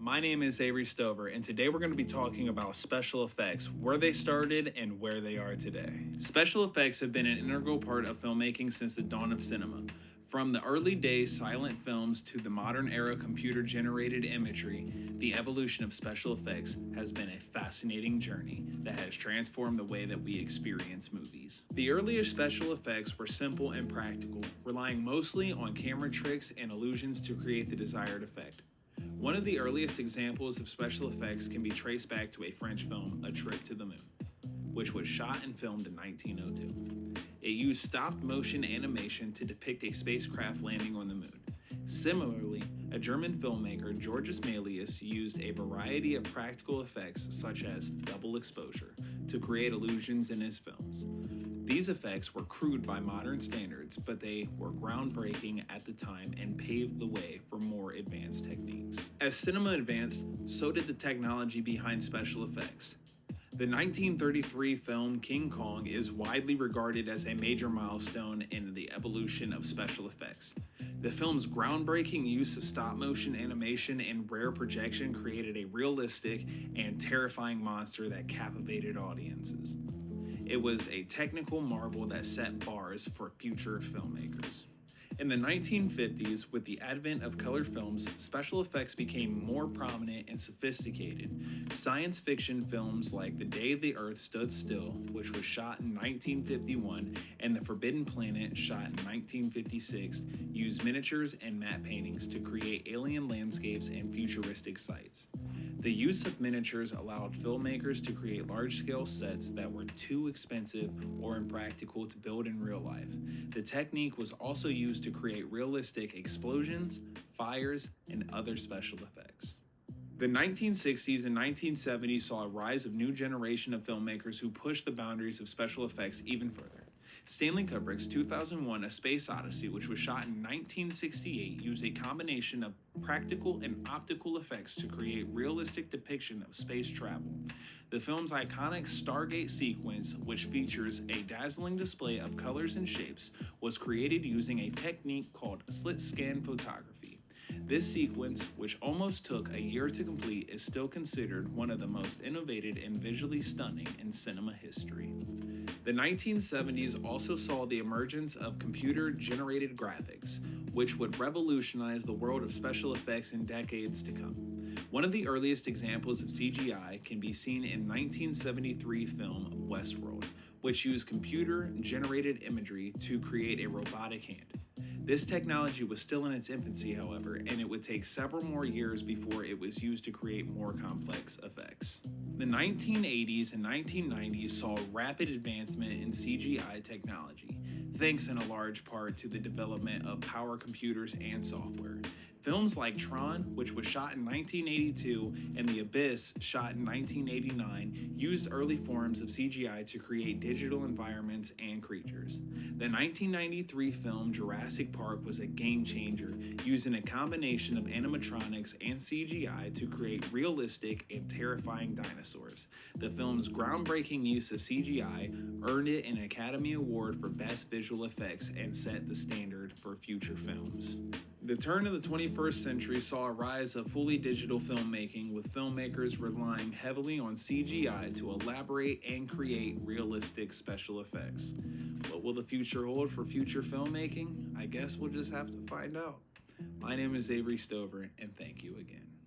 My name is Avery and today we're going to be talking about special effects, where they started and where they are today. Special effects have been an integral part of filmmaking since the dawn of cinema. From the early days silent films to the modern era computer-generated imagery, the evolution of special effects has been a fascinating journey that has transformed the way that we experience movies. The earliest special effects were simple and practical, relying mostly on camera tricks and illusions to create the desired effect. One of the earliest examples of special effects can be traced back to a French film, A Trip to the Moon, which was shot and filmed in 1902. It used stop-motion animation to depict a spacecraft landing on the moon. Similarly, a German filmmaker, Georges Méliès, used a variety of practical effects such as double exposure to create illusions in his films. These effects were crude by modern standards, but they were groundbreaking at the time and paved the way for more advanced techniques. As cinema advanced, so did the technology behind special effects. The 1933 film King Kong is widely regarded as a major milestone in the evolution of special effects. The film's groundbreaking use of stop-motion animation and rare projection created a realistic and terrifying monster that captivated audiences. It was a technical marvel that set bars for future filmmakers. In the 1950s, with the advent of color films, special effects became more prominent and sophisticated. Science fiction films like The Day the Earth Stood Still, which was shot in 1951, and The Forbidden Planet, shot in 1956, used miniatures and matte paintings to create alien landscapes and futuristic sites. The use of miniatures allowed filmmakers to create large-scale sets that were too expensive or impractical to build in real life. The technique was also used to create realistic explosions, fires, and other special effects. The 1960s and 1970s saw a rise of new generation of filmmakers who pushed the boundaries of special effects even further. Stanley Kubrick's 2001 A Space Odyssey, which was shot in 1968, used a combination of practical and optical effects to create realistic depiction of space travel. The film's iconic Stargate sequence, which features a dazzling display of colors and shapes, was created using a technique called slit-scan photography. This sequence, which almost took a year to complete, is still considered one of the most innovative and visually stunning in cinema history. The 1970s also saw the emergence of computer-generated graphics, which would revolutionize the world of special effects in decades to come. One of the earliest examples of CGI can be seen in 1973 film Westworld, which used computer-generated imagery to create a robotic hand. This technology was still in its infancy, however, and it would take several more years before it was used to create more complex effects. The 1980s and 1990s saw rapid advancement in CGI technology, thanks in a large part to the development of power computers and software. Films like Tron, which was shot in 1982, and The Abyss, shot in 1989, used early forms of CGI to create digital environments and creatures. The 1993 film Jurassic Park was a game changer, using a combination of animatronics and CGI to create realistic and terrifying dinosaurs. The film's groundbreaking use of CGI earned it an Academy Award for Best Visual Effects and set the standard for future films. The turn of the 21st century saw a rise of fully digital filmmaking, with filmmakers relying heavily on CGI to elaborate and create realistic special effects. What will the future hold for future filmmaking? I guess we'll just have to find out. My name is Avery, and thank you again.